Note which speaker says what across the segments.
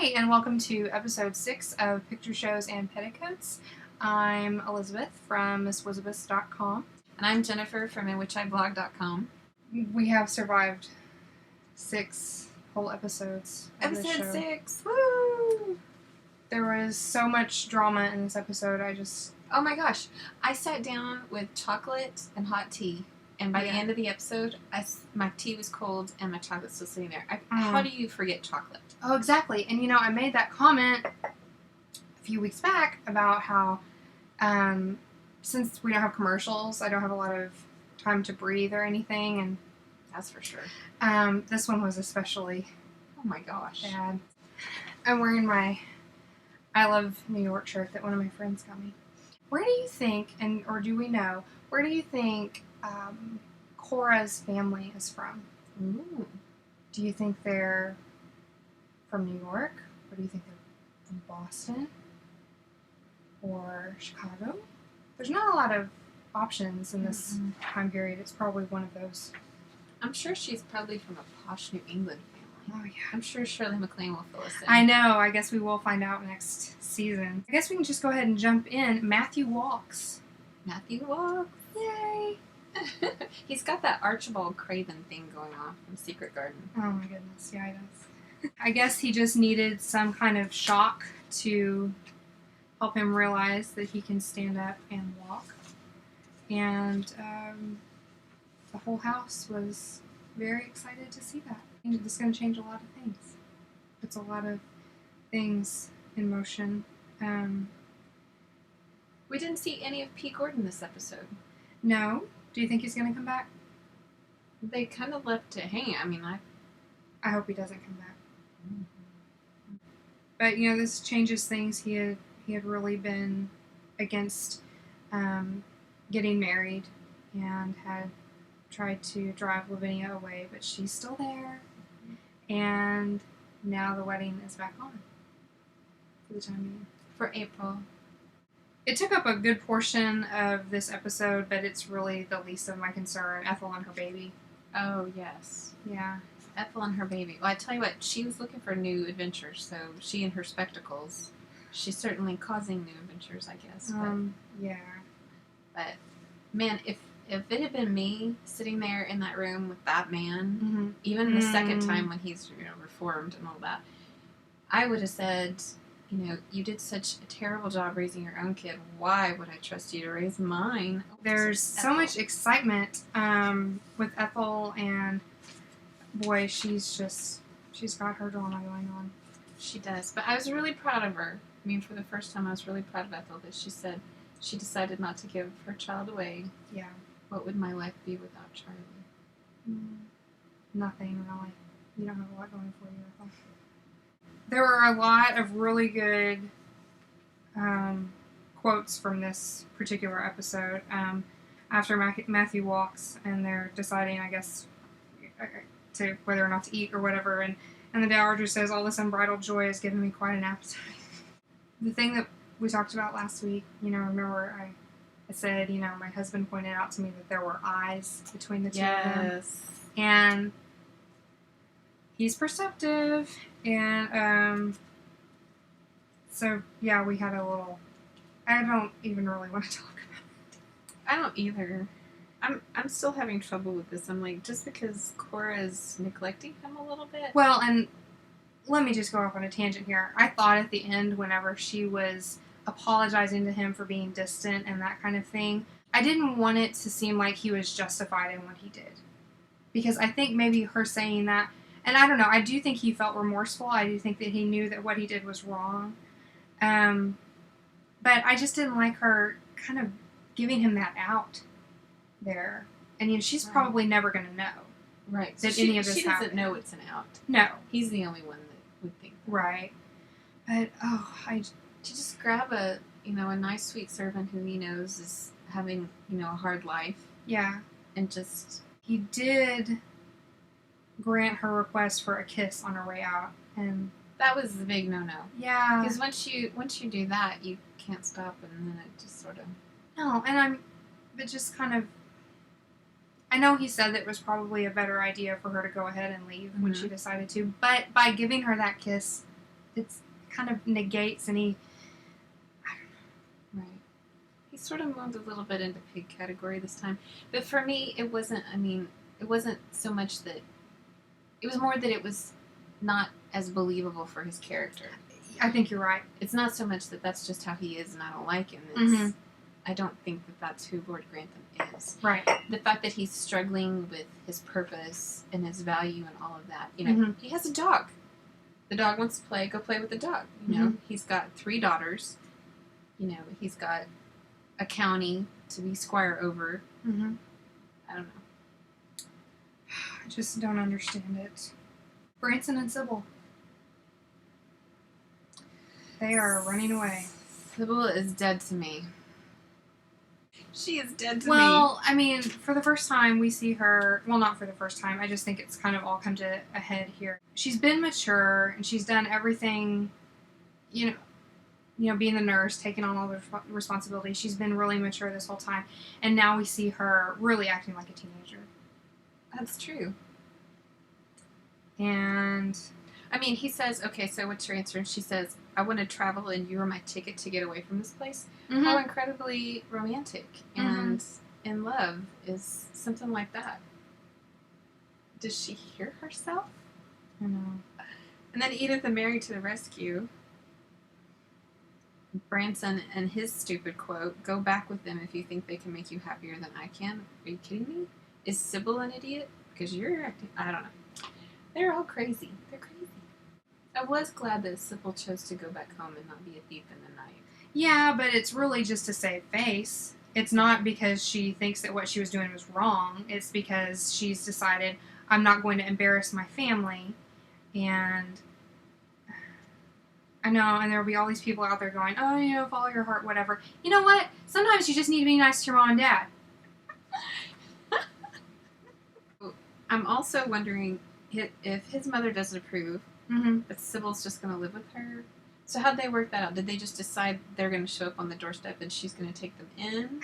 Speaker 1: Hi, and welcome to episode 6 of Picture Shows and Petticoats. I'm Elizabeth from MissWizabeth.com.
Speaker 2: And I'm Jennifer from InWhicHIblog.com.
Speaker 1: We have survived 6 whole episodes of this
Speaker 2: Episode
Speaker 1: show.
Speaker 2: 6! Woo!
Speaker 1: There was so much drama in this episode,
Speaker 2: Oh my gosh. I sat down with chocolate and hot tea. And by the end of the episode, my tea was cold and my chocolate still sitting there. How do you forget chocolate?
Speaker 1: Oh, exactly. And I made that comment a few weeks back about how since we don't have commercials, I don't have a lot of time to breathe or anything, and
Speaker 2: that's for sure.
Speaker 1: This one was especially
Speaker 2: oh my gosh
Speaker 1: bad. I'm wearing my I Love New York shirt that one of my friends got me. Where do you think, or do we know, where do you think Cora's family is from?
Speaker 2: Ooh.
Speaker 1: Do you think they're from New York? Or do you think they're from Boston? Or Chicago? There's not a lot of options in this time period. It's probably one of those.
Speaker 2: I'm sure she's probably from a posh New England family.
Speaker 1: Oh, yeah.
Speaker 2: I'm sure Shirley MacLaine will fill us in.
Speaker 1: I know. I guess we will find out next season. I guess we can just go ahead and jump in. Matthew walks.
Speaker 2: Matthew walks.
Speaker 1: Yay!
Speaker 2: He's got that Archibald Craven thing going on from Secret Garden.
Speaker 1: Oh my goodness, yeah, he does. I guess he just needed some kind of shock to help him realize that he can stand up and walk. And the whole house was very excited to see that. It's going to change a lot of things. It's a lot of things in motion.
Speaker 2: We didn't see any of P. Gordon this episode.
Speaker 1: No? Do you think he's going to come back?
Speaker 2: They kind of left it hanging. I mean,
Speaker 1: I hope he doesn't come back. Mm-hmm. But, this changes things. He had really been against getting married and had tried to drive Lavinia away, but she's still there. Mm-hmm. And now the wedding is back on for the time being.
Speaker 2: For April.
Speaker 1: It took up a good portion of this episode, but it's really the least of my concern. Ethel and her baby.
Speaker 2: Oh, yes.
Speaker 1: Yeah.
Speaker 2: Ethel and her baby. Well, I tell you what, she was looking for new adventures, so she and her spectacles. She's certainly causing new adventures, I guess.
Speaker 1: Yeah.
Speaker 2: But, man, if it had been me sitting there in that room with that man, even the second time when he's, reformed and all that, I would have said, you did such a terrible job raising your own kid. Why would I trust you to raise mine?
Speaker 1: There's so much excitement with Ethel, and boy, she's got her drama going on.
Speaker 2: She does. But I was really proud of her. I mean, for the first time, I was really proud of Ethel that she said she decided not to give her child away.
Speaker 1: Yeah.
Speaker 2: What would my life be without Charlie?
Speaker 1: Nothing, really. You don't have a lot going for you, Ethel. There were a lot of really good quotes from this particular episode. After Matthew walks, and they're deciding, I guess, to whether or not to eat or whatever, and the Dowager says, "All this unbridled joy has given me quite an appetite." The thing that we talked about last week, remember I said, my husband pointed out to me that there were eyes between the two of them.
Speaker 2: Yes.
Speaker 1: And he's perceptive, and so yeah, we had a little. I don't even really want to talk about it.
Speaker 2: I don't either. I'm still having trouble with this. I'm like, just because Cora is neglecting him a little bit.
Speaker 1: Well, and let me just go off on a tangent here. I thought at the end, whenever she was apologizing to him for being distant and that kind of thing, I didn't want it to seem like he was justified in what he did, because I think maybe her saying that. And I don't know, I do think he felt remorseful. I do think that he knew that what he did was wrong. But I just didn't like her kind of giving him that out there. And she's probably never going to know.
Speaker 2: Right.
Speaker 1: That any of this
Speaker 2: she doesn't
Speaker 1: happened.
Speaker 2: know it's an out.
Speaker 1: No.
Speaker 2: He's the only one that would think that. Right.
Speaker 1: But,
Speaker 2: to just grab a nice, sweet servant who he knows is having, a hard life.
Speaker 1: Yeah.
Speaker 2: And just...
Speaker 1: He did grant her request for a kiss on her way out, and
Speaker 2: that was the big no-no.
Speaker 1: Yeah.
Speaker 2: Because once you do that, you can't stop, and then it just sort of...
Speaker 1: No, and but just kind of... I know he said that it was probably a better idea for her to go ahead and leave when she decided to, but by giving her that kiss, it's kind of negates any.
Speaker 2: Right. He sort of moved a little bit into pig category this time. But for me, it wasn't, it wasn't so much that, it was more that it was not as believable for his character.
Speaker 1: I think you're right.
Speaker 2: It's not so much that that's just how he is and I don't like him. It's, I don't think that that's who Lord Grantham is.
Speaker 1: Right.
Speaker 2: The fact that he's struggling with his purpose and his value and all of that. You know, he has a dog. The dog wants to play, go play with the dog. You know, he's got 3 daughters. You know, he's got a county to be squire over. I don't know.
Speaker 1: I just don't understand it. Branson and Sybil. They are running away.
Speaker 2: Sybil is dead to me. She is dead to me.
Speaker 1: Well, I mean, for the first time we see her, well, not for the first time, I just think it's kind of all come to a head here. She's been mature, and she's done everything, you know, being the nurse, taking on all the responsibilities. She's been really mature this whole time, and now we see her really acting like a teenager.
Speaker 2: That's true.
Speaker 1: And
Speaker 2: I mean, he says, okay, so what's your answer? And she says, I want to travel and you are my ticket to get away from this place. How incredibly romantic and in love is something like that. Does she hear herself?
Speaker 1: I know.
Speaker 2: And then Edith and Mary to the rescue. Branson and his stupid quote, go back with them if you think they can make you happier than I can. Are you kidding me? Is Sybil an idiot? Because you're acting, I don't know. They're all crazy. They're crazy. I was glad that Sybil chose to go back home and not be a thief in the night.
Speaker 1: Yeah, but it's really just to save face. It's not because she thinks that what she was doing was wrong. It's because she's decided, I'm not going to embarrass my family. And I know, and there'll be all these people out there going, oh, you know, follow your heart, whatever. You know what? Sometimes you just need to be nice to your mom and dad.
Speaker 2: I'm also wondering if his mother doesn't approve, but Sybil's just going to live with her. So how'd they work that out? Did they just decide they're going to show up on the doorstep and she's going to take them in?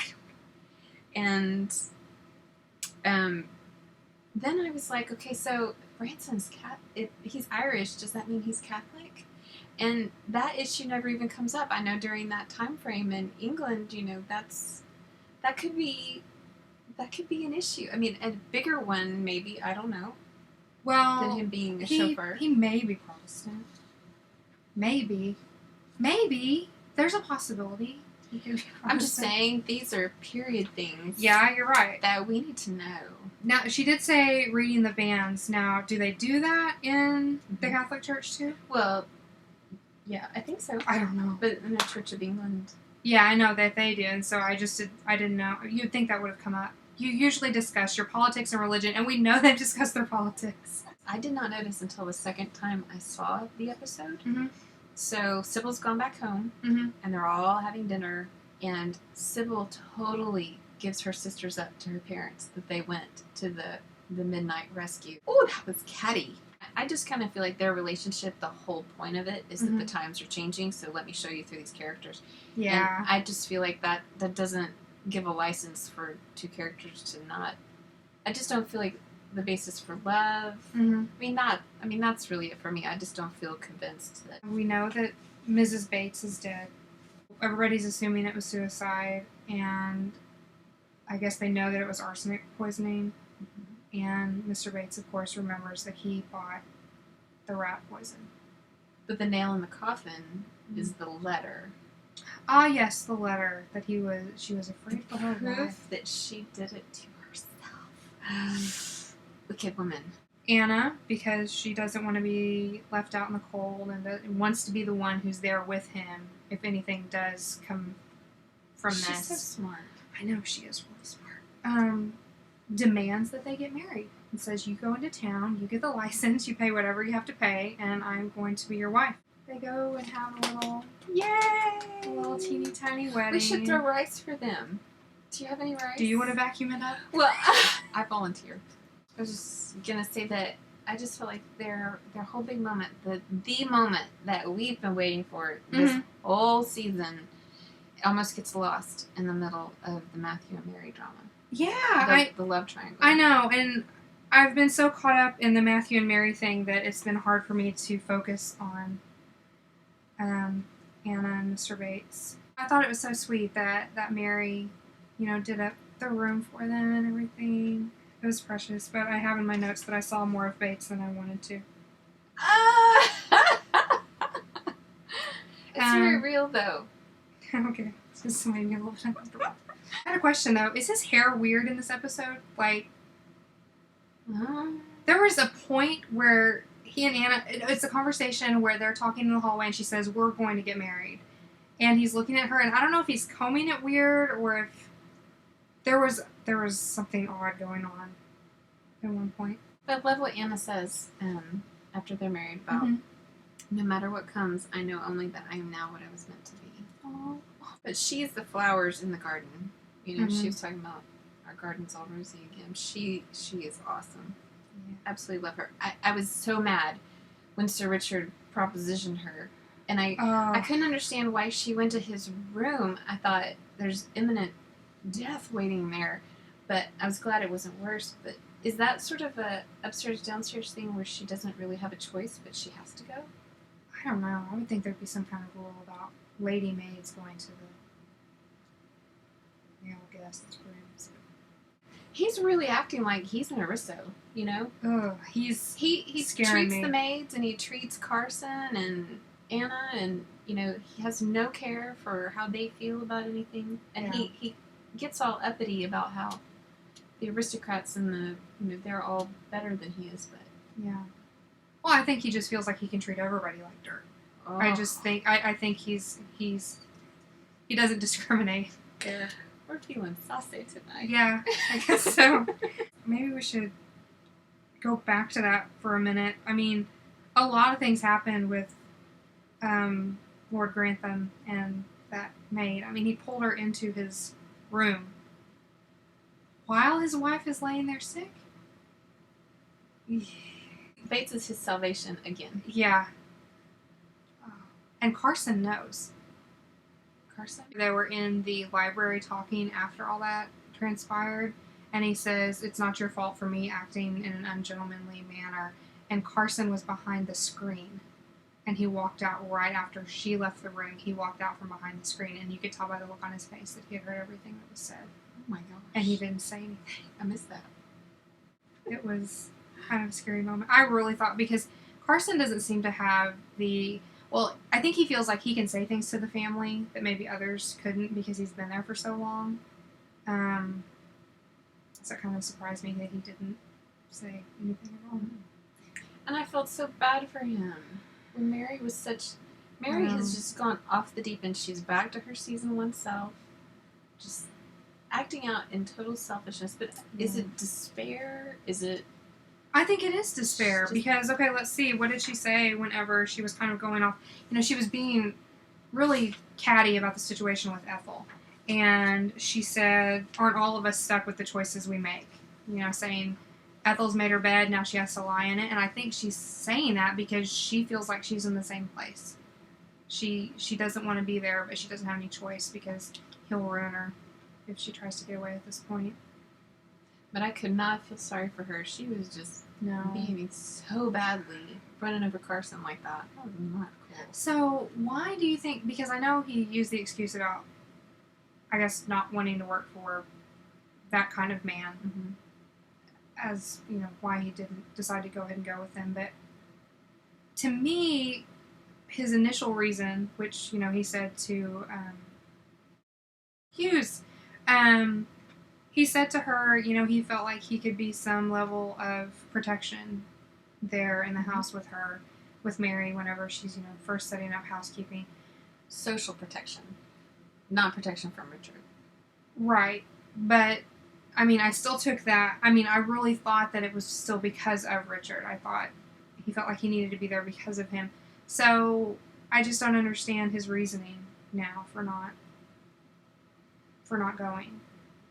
Speaker 2: And then I was like, okay, so Branson's he's Irish. Does that mean he's Catholic? And that issue never even comes up. I know during that time frame in England, you know, that could be an issue. I mean, a bigger one, maybe. I don't know.
Speaker 1: Well,
Speaker 2: than him being a chauffeur.
Speaker 1: He may be Protestant. Maybe. There's a possibility. He could be Protestant.
Speaker 2: I'm just saying, these are period things.
Speaker 1: Yeah, you're right.
Speaker 2: That we need to know.
Speaker 1: Now, she did say reading the banns. Now, do they do that in the Catholic Church too?
Speaker 2: Well, yeah, I think so.
Speaker 1: I don't know.
Speaker 2: But in the Church of England.
Speaker 1: Yeah, I know that they do, and so I didn't know. You'd think that would have come up. You usually discuss your politics and religion, and we know they discuss their politics.
Speaker 2: I did not notice until the second time I saw the episode. So Sybil's gone back home, and they're all having dinner, and Sybil totally gives her sisters up to her parents that they went to the midnight rescue. Oh, that was catty. I just kind of feel like their relationship, the whole point of it is that the times are changing, so let me show you through these characters.
Speaker 1: Yeah.
Speaker 2: And I just feel like that doesn't give a license for two characters to not... I just don't feel like the basis for love. I mean, that's really it for me. I just don't feel convinced that...
Speaker 1: We know that Mrs. Bates is dead. Everybody's assuming it was suicide, and I guess they know that it was arsenic poisoning. And Mr. Bates, of course, remembers that he bought the rat poison.
Speaker 2: But the nail in the coffin is the letter.
Speaker 1: Ah, yes, the letter that she was afraid for her life.
Speaker 2: Proof that she did it to herself. Wicked woman.
Speaker 1: Anna, because she doesn't want to be left out in the cold and wants to be the one who's there with him if anything does come from this.
Speaker 2: She's so smart.
Speaker 1: I know, she is really smart. Demands that they get married and says, you go into town, you get the license, you pay whatever you have to pay, and I'm going to be your wife. They go and have a little teeny tiny wedding.
Speaker 2: We should throw rice for them. Do you have any rice?
Speaker 1: Do you want to vacuum it up?
Speaker 2: Well, I volunteer. I was just gonna say that I just feel like their whole big moment, the moment that we've been waiting for this whole season, almost gets lost in the middle of the Matthew and Mary drama.
Speaker 1: Yeah,
Speaker 2: the love triangle.
Speaker 1: I know, and I've been so caught up in the Matthew and Mary thing that it's been hard for me to focus on Anna and Mr. Bates. I thought it was so sweet that Mary, did up the room for them and everything. It was precious, but I have in my notes that I saw more of Bates than I wanted to.
Speaker 2: It's very real, though.
Speaker 1: Okay, this made me a little bit uncomfortable. I had a question, though. Is his hair weird in this episode? Like, there was a point where he and Anna, it's a conversation where they're talking in the hallway and she says, we're going to get married. And he's looking at her, and I don't know if he's combing it weird or if there was something odd going on at one point.
Speaker 2: But I love what Anna says after they're married about, no matter what comes, I know only that I am now what I was meant to be.
Speaker 1: Aww.
Speaker 2: But she's the flowers in the garden. She was talking about our garden's all rosy again. She is awesome. Yeah. Absolutely love her. I was so mad when Sir Richard propositioned her. And I couldn't understand why she went to his room. I thought there's imminent death waiting there. But I was glad it wasn't worse. But is that sort of a upstairs, downstairs thing where she doesn't really have a choice, but she has to go?
Speaker 1: I don't know. I would think there'd be some kind of rule about lady maids going to the male guests' rooms.
Speaker 2: He's really acting like he's an aristo,
Speaker 1: Ugh, he
Speaker 2: treats the maids and he treats Carson and Anna, and he has no care for how they feel about anything, and he gets all uppity about how the aristocrats and they're all better than he is. But
Speaker 1: yeah, well, I think he just feels like he can treat everybody like dirt. Oh. I just think I think he doesn't discriminate.
Speaker 2: Yeah, we're feeling saucy tonight.
Speaker 1: Yeah, I guess so. Maybe we should go back to that for a minute. I mean, a lot of things happened with Lord Grantham and that maid. I mean, he pulled her into his room while his wife is laying there sick.
Speaker 2: Bates is his salvation again.
Speaker 1: Yeah. And Carson knows.
Speaker 2: Carson?
Speaker 1: They were in the library talking after all that transpired, and he says, it's not your fault for me acting in an ungentlemanly manner. And Carson was behind the screen. And he walked out right after she left the room. He walked out from behind the screen, and you could tell by the look on his face that he had heard everything that was said.
Speaker 2: Oh my gosh.
Speaker 1: And he didn't say anything.
Speaker 2: I missed that.
Speaker 1: It was kind of a scary moment. I really thought, because Carson doesn't seem to have well, I think he feels like he can say things to the family that maybe others couldn't because he's been there for so long. So it kind of surprised me that he didn't say anything at all.
Speaker 2: And I felt so bad for him. When Mary has just gone off the deep end. She's back to her season 1 self. Just acting out in total selfishness. But is it despair? Is it...
Speaker 1: I think it is despair because, okay, let's see. What did she say whenever she was kind of going off? She was being really catty about the situation with Ethel. And she said, aren't all of us stuck with the choices we make? Saying... Ethel's made her bed, now she has to lie in it. And I think she's saying that because she feels like she's in the same place. She doesn't want to be there, but she doesn't have any choice because he'll ruin her if she tries to get away at this point.
Speaker 2: But I could not feel sorry for her. She was just behaving so badly, running over Carson like that. That was not cool.
Speaker 1: So why do you think, because I know he used the excuse about, I guess, not wanting to work for that kind of man. Mm-hmm. As, why he didn't decide to go ahead and go with him. But to me, his initial reason, which, he said to Hughes, he said to her, he felt like he could be some level of protection there in the house with her, with Mary, whenever she's, first setting up housekeeping.
Speaker 2: Social protection. Not protection from Richard.
Speaker 1: Right. But... I still took that. I really thought that it was still because of Richard. I thought he felt like he needed to be there because of him. So I just don't understand his reasoning now for not going.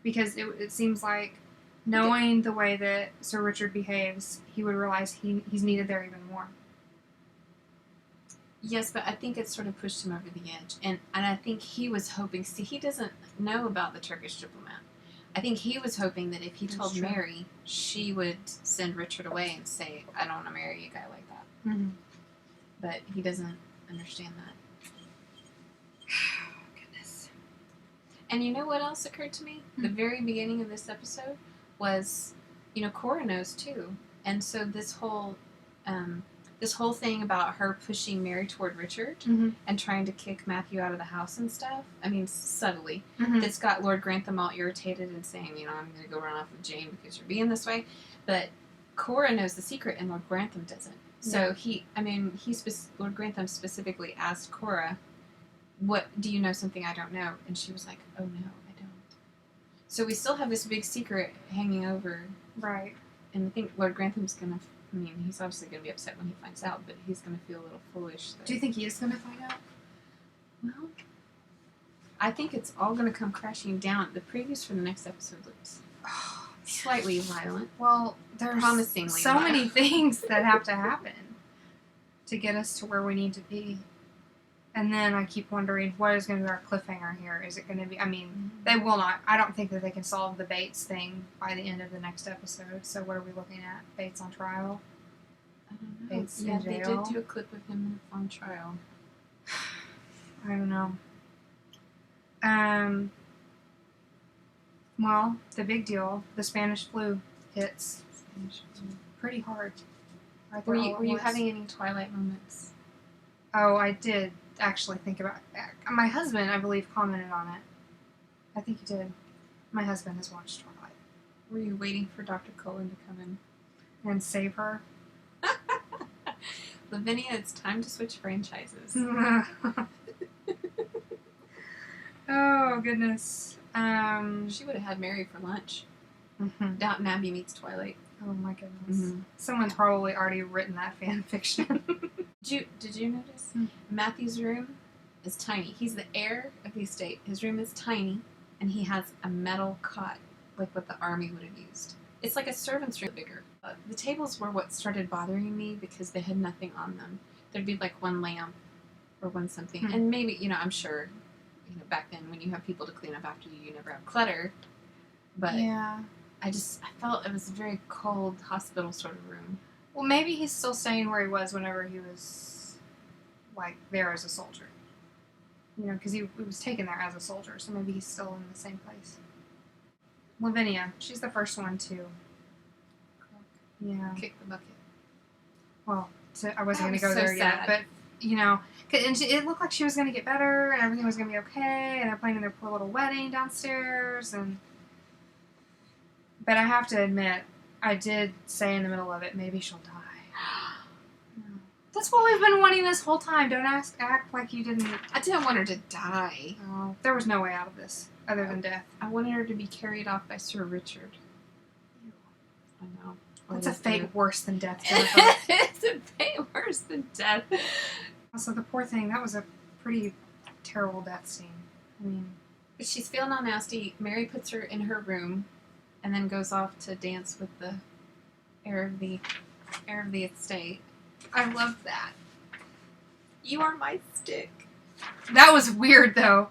Speaker 1: Because it seems like knowing the way that Sir Richard behaves, he would realize he's needed there even more.
Speaker 2: Yes, but I think it sort of pushed him over the edge. And I think he was hoping... See, he doesn't know about the Turkish diplomat. I think he was hoping that if he told Mary, she would send Richard away and say, I don't want to marry a guy like that. Mm-hmm. But he doesn't understand that. And you know what else occurred to me? The very beginning of this episode was, Cora knows too. And so this whole thing about her pushing Mary toward Richard and trying to kick Matthew out of the house and stuff, I mean, subtly, that's got Lord Grantham all irritated and saying, I'm going to go run off with Jane because you're being this way. But Cora knows the secret and Lord Grantham doesn't. So Lord Grantham specifically asked Cora, "What, do you know something I don't know?" And she was like, "Oh no, I don't." So we still have this big secret hanging over.
Speaker 1: Right.
Speaker 2: And I think Lord Grantham's going to, he's obviously going to be upset when he finds out, but he's going to feel a little foolish.
Speaker 1: Do you think he is going to find out?
Speaker 2: Well, I think it's all going to come crashing down. The previews for the next episode looks slightly violent.
Speaker 1: Well, there's
Speaker 2: promisingly
Speaker 1: so
Speaker 2: violent.
Speaker 1: many things that have to happen to get us to where we need to be. And then I keep wondering, what is going to be our cliffhanger here? Is it going to be... they will not... I don't think that they can solve the Bates thing by the end of the next episode. So what are we looking at? Bates on trial?
Speaker 2: I don't know.
Speaker 1: Bates in
Speaker 2: they
Speaker 1: jail?
Speaker 2: did do a clip of him on trial.
Speaker 1: I don't know. Well, the big deal, the Spanish flu hits pretty hard. Right there all at
Speaker 2: Were you
Speaker 1: once.
Speaker 2: having any Twilight moments?
Speaker 1: Oh, I did actually think about it. My husband, I believe, commented on it. I think he did. My husband has watched Twilight.
Speaker 2: Were you waiting for Dr. Cullen to come in?
Speaker 1: And save her.
Speaker 2: Lavinia, it's time to switch franchises.
Speaker 1: Oh, goodness.
Speaker 2: She would have had Mary for lunch.
Speaker 1: Mhm.
Speaker 2: Downton Abbey meets Twilight.
Speaker 1: Oh, my goodness. Someone's probably already written that fan fiction.
Speaker 2: Did you notice? Matthew's room is tiny. He's the heir of the estate. His room is tiny, and he has a metal cot, like what the army would have used. It's like a servant's room, bigger. The tables were what started bothering me because they had nothing on them. There'd be like one lamp or one something. And maybe, I'm sure, back then when you have people to clean up after you, you never have clutter. But
Speaker 1: yeah.
Speaker 2: I felt it was a very cold hospital sort of room.
Speaker 1: Well, maybe he's still staying where he was whenever he was, there as a soldier. Because he was taken there as a soldier, so maybe he's still in the same place. Lavinia, she's the first one to... Yeah.
Speaker 2: Kick the bucket.
Speaker 1: Well, I wasn't going to go
Speaker 2: so
Speaker 1: there yet,
Speaker 2: sad.
Speaker 1: but, and it looked like she was going to get better, and everything was going to be okay, and they're planning their poor little wedding downstairs, But I have to admit, I did say in the middle of it, maybe she'll die. That's what we've been wanting this whole time. Don't act like you didn't...
Speaker 2: I didn't want her to die.
Speaker 1: Oh, there was no way out of this, other than death.
Speaker 2: I wanted her to be carried off by Sir Richard. I know.
Speaker 1: That's a fate worse than death, Jennifer.
Speaker 2: It's a fate worse than death.
Speaker 1: Also, the poor thing, that was a pretty terrible death scene.
Speaker 2: But she's feeling all nasty. Mary puts her in her room and then goes off to dance with the heir of the estate.
Speaker 1: I love that.
Speaker 2: You are my stick.
Speaker 1: That was weird, though.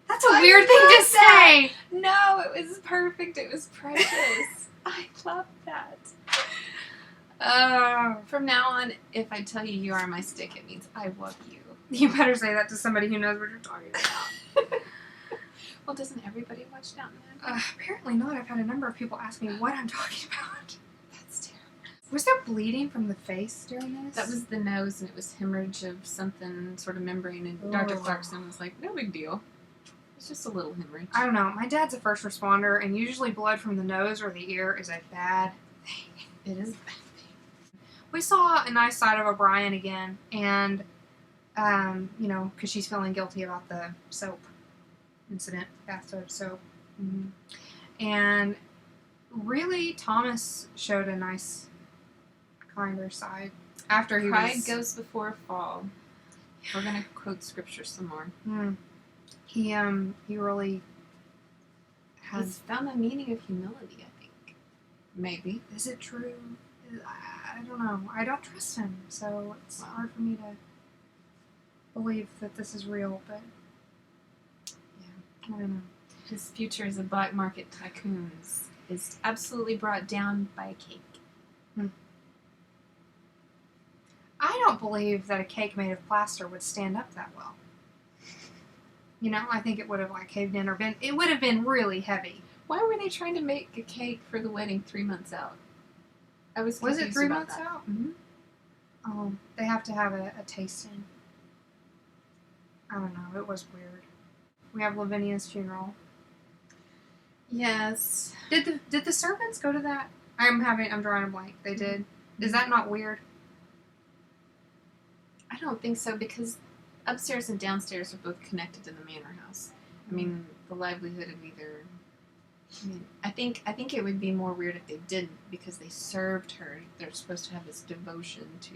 Speaker 1: That's a weird thing to say.
Speaker 2: No, it was perfect. It was precious. I love that. From now on, if I tell you are my stick, it means I love you.
Speaker 1: You better say that to somebody who knows what you're talking about.
Speaker 2: Well, doesn't everybody watch Downton Abbey?
Speaker 1: Apparently not. I've had a number of people ask me what I'm talking about.
Speaker 2: That's terrible.
Speaker 1: Was there bleeding from the face during this?
Speaker 2: That was the nose, and it was hemorrhage of something sort of membrane, and Dr. Clarkson was like, no big deal. It's just a little hemorrhage.
Speaker 1: I don't know. My dad's a first responder, and usually blood from the nose or the ear is a bad thing.
Speaker 2: It is a bad thing.
Speaker 1: We saw a nice side of O'Brien again, and, because she's feeling guilty about the soap incident, bathtub soap. And really, Thomas showed a nice, kinder side. After he
Speaker 2: Pride goes before a fall. We're going to quote scripture some more.
Speaker 1: He really
Speaker 2: He's found the meaning of humility, I think. Maybe.
Speaker 1: Is it true? I don't know. I don't trust him, so it's hard for me to believe that this is real, but yeah, I don't know.
Speaker 2: His future as a black market tycoon is absolutely brought down by a cake.
Speaker 1: I don't believe that a cake made of plaster would stand up that well. You know, I think it would have like caved in or been. It would have been really heavy.
Speaker 2: Why were they trying to make a cake for the wedding 3 months out? I was confused.
Speaker 1: Was it 3
Speaker 2: about
Speaker 1: months
Speaker 2: that.
Speaker 1: out?
Speaker 2: Mm-hmm.
Speaker 1: They have to have a tasting. I don't know. It was weird. We have Lavinia's funeral.
Speaker 2: Yes.
Speaker 1: Did the servants go to that? I'm drawing a blank. They did. Is that not weird?
Speaker 2: I don't think so, because upstairs and downstairs are both connected to the manor house. I mean, the livelihood of either. I mean, I think it would be more weird if they didn't, because they served her. They're supposed to have this devotion to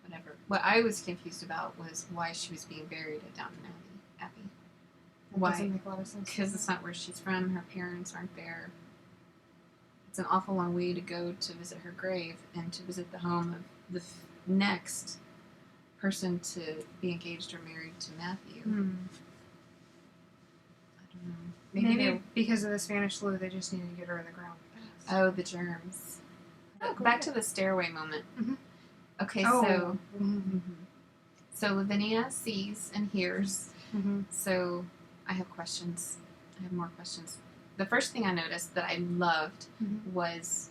Speaker 2: whatever. What I was confused about was why she was being buried at Downton Abbey.
Speaker 1: Why? Doesn't make a lot of sense.
Speaker 2: Because it's not where she's from. Her parents aren't there. It's an awful long way to go to visit her grave and to visit the home of the next person to be engaged or married to Matthew. I don't know.
Speaker 1: Maybe because of the Spanish flu, they just needed to get her in the ground.
Speaker 2: Oh, the germs. Back to the stairway moment.
Speaker 1: Mm-hmm.
Speaker 2: Okay, so Lavinia sees and hears.
Speaker 1: Mm-hmm.
Speaker 2: So I have questions. I have more questions. The first thing I noticed that I loved was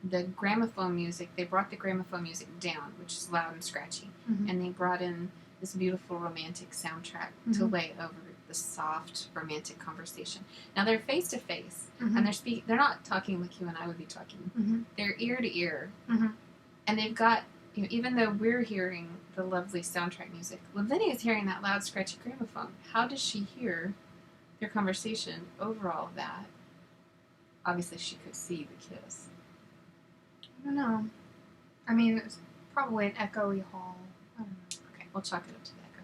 Speaker 2: the gramophone music. They brought the gramophone music down, which is loud and scratchy, and they brought in this beautiful romantic soundtrack to lay over the soft romantic conversation. Now they're face to face, and they're not talking like you and I would be talking. They're ear to ear, and they've got, you know, even though we're hearing the lovely soundtrack music, Lavinia is hearing that loud scratchy gramophone. How does she hear their conversation over all of that? Obviously she could see the kiss.
Speaker 1: I don't know. I mean, it's probably an echoey hall. I don't know.
Speaker 2: Okay, we'll chalk it up to the echo.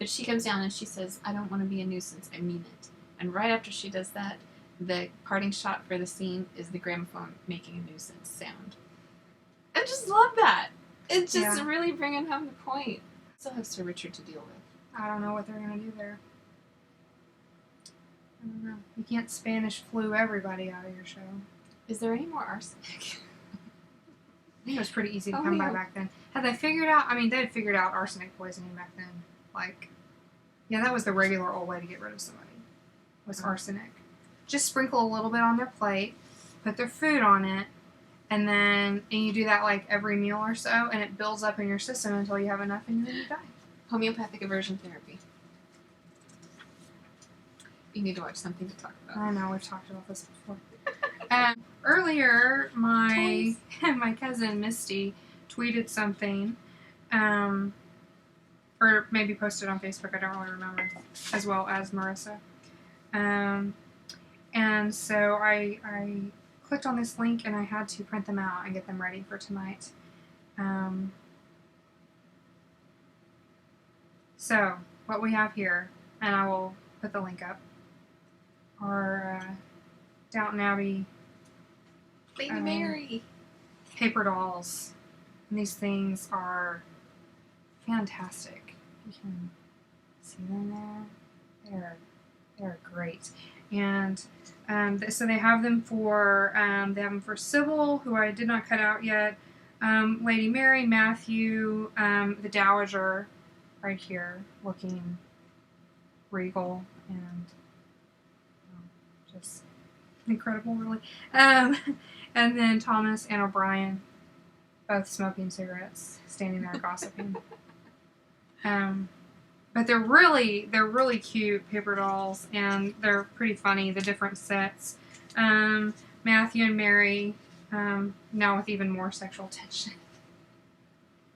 Speaker 2: But she comes down and she says, I don't want to be a nuisance, I mean it. And right after she does that, the parting shot for the scene is the gramophone making a nuisance sound. I just love that. It's just really bringing home the point. Still have Sir Richard to deal with.
Speaker 1: I don't know what they're going to do there. I don't know. You can't Spanish flu everybody out of your show.
Speaker 2: Is there any more arsenic?
Speaker 1: I think it was pretty easy to come by back then. Had they figured out, I mean, they'd figured out arsenic poisoning back then. Like, yeah, that was the regular old way to get rid of somebody, was arsenic. Just sprinkle a little bit on their plate, put their food on it, and you do that like every meal or so, and it builds up in your system until you have enough and then you die.
Speaker 2: Homeopathic aversion therapy. You need to watch Something to Talk About.
Speaker 1: I know, we've talked about this before. Earlier, my cousin Misty tweeted something, or maybe posted on Facebook, I don't really remember, as well as Marissa. And so I clicked on this link and I had to print them out and get them ready for tonight. So, what we have here, and I will put the link up, are Downton Abbey
Speaker 2: Lady Mary
Speaker 1: paper dolls. And these things are fantastic. You can see them there. They're great. And so they have them for Sybil, who I did not cut out yet, Lady Mary, Matthew, the Dowager, right here, looking regal and just incredible, really. And then Thomas and O'Brien, both smoking cigarettes, standing there gossiping. But they're really cute paper dolls, and they're pretty funny, the different sets. Matthew and Mary, now with even more sexual tension.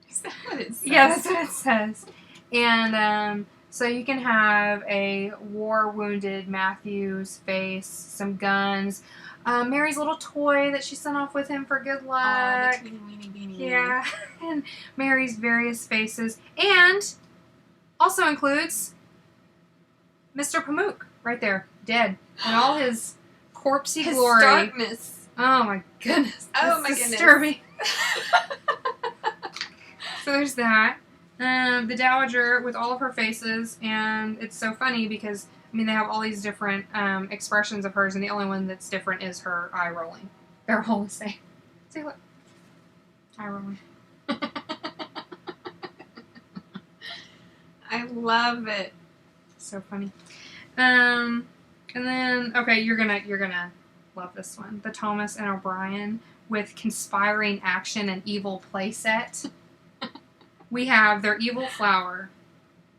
Speaker 2: Is that what it says?
Speaker 1: Yeah, that's what it says. And so you can have a war-wounded Matthew's face, some guns, Mary's little toy that she sent off with him for good luck.
Speaker 2: Oh, the teeny weeny beanie.
Speaker 1: Yeah, and Mary's various faces. And also includes Mr. Pamuk, right there, dead. And all his corpsey
Speaker 2: His
Speaker 1: glory.
Speaker 2: darkness.
Speaker 1: Oh my goodness.
Speaker 2: Oh
Speaker 1: That's
Speaker 2: my goodness.
Speaker 1: disturbing. So there's that. The Dowager with all of her faces, and it's so funny because, I mean, they have all these different expressions of hers, and the only one that's different is her eye rolling. They're all the same. See, look. Eye rolling.
Speaker 2: I love it.
Speaker 1: So funny. And then okay, you're gonna love this one. The Thomas and O'Brien with conspiring action and evil playset. We have their evil flower.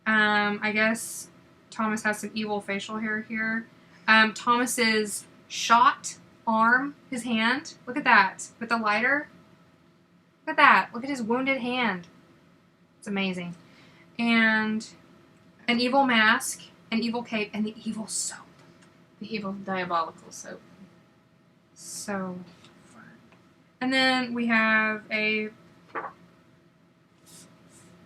Speaker 1: I guess Thomas has some evil facial hair here. Thomas's shot arm, his hand. Look at that with the lighter. Look at that. Look at his wounded hand. It's amazing. And an evil mask, an evil cape, and the evil soap.
Speaker 2: The evil diabolical soap.
Speaker 1: So fun. And then we have a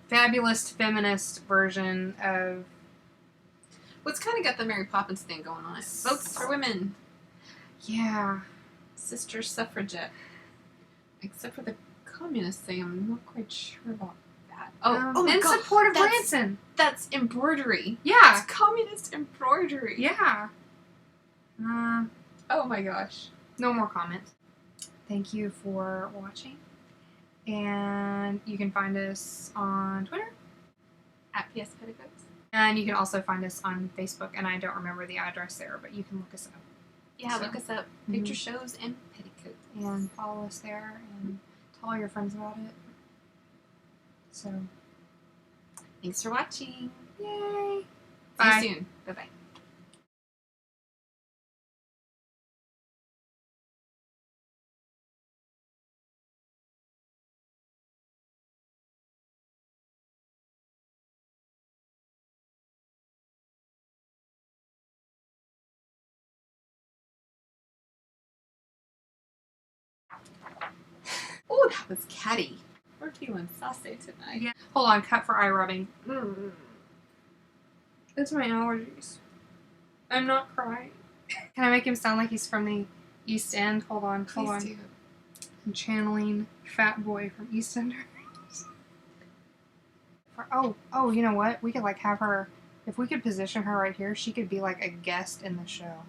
Speaker 1: fabulous feminist version of...
Speaker 2: Well, it's kind of got the Mary Poppins thing going on. Votes for women.
Speaker 1: Yeah.
Speaker 2: Sister suffragette. Except for the communist thing, I'm not quite sure about that. Oh my
Speaker 1: in
Speaker 2: God,
Speaker 1: support of Branson.
Speaker 2: That's embroidery.
Speaker 1: Yeah.
Speaker 2: That's communist embroidery.
Speaker 1: Yeah.
Speaker 2: Oh my gosh.
Speaker 1: No more comments. Thank you for watching. And you can find us on Twitter.
Speaker 2: At PS Petticoats.
Speaker 1: And you can also find us on Facebook. And I don't remember the address there, but you can look us up.
Speaker 2: Yeah,
Speaker 1: So,
Speaker 2: look us up. Picture shows and petticoats.
Speaker 1: And follow us there and tell all your friends about it. So,
Speaker 2: Thanks for watching.
Speaker 1: yay!
Speaker 2: See
Speaker 1: Bye.
Speaker 2: you soon. Bye-bye. Oh, that was catty. We're feeling saucy tonight.
Speaker 1: Yeah. Hold on, cut for eye rubbing. It's my allergies. I'm not crying. Can I make him sound like he's from the East End? Hold on, hold on.
Speaker 2: Please do.
Speaker 1: I'm channeling Fat Boy from EastEnders. Oh, you know what? We could like have her, if we could position her right here, she could be like a guest in the show.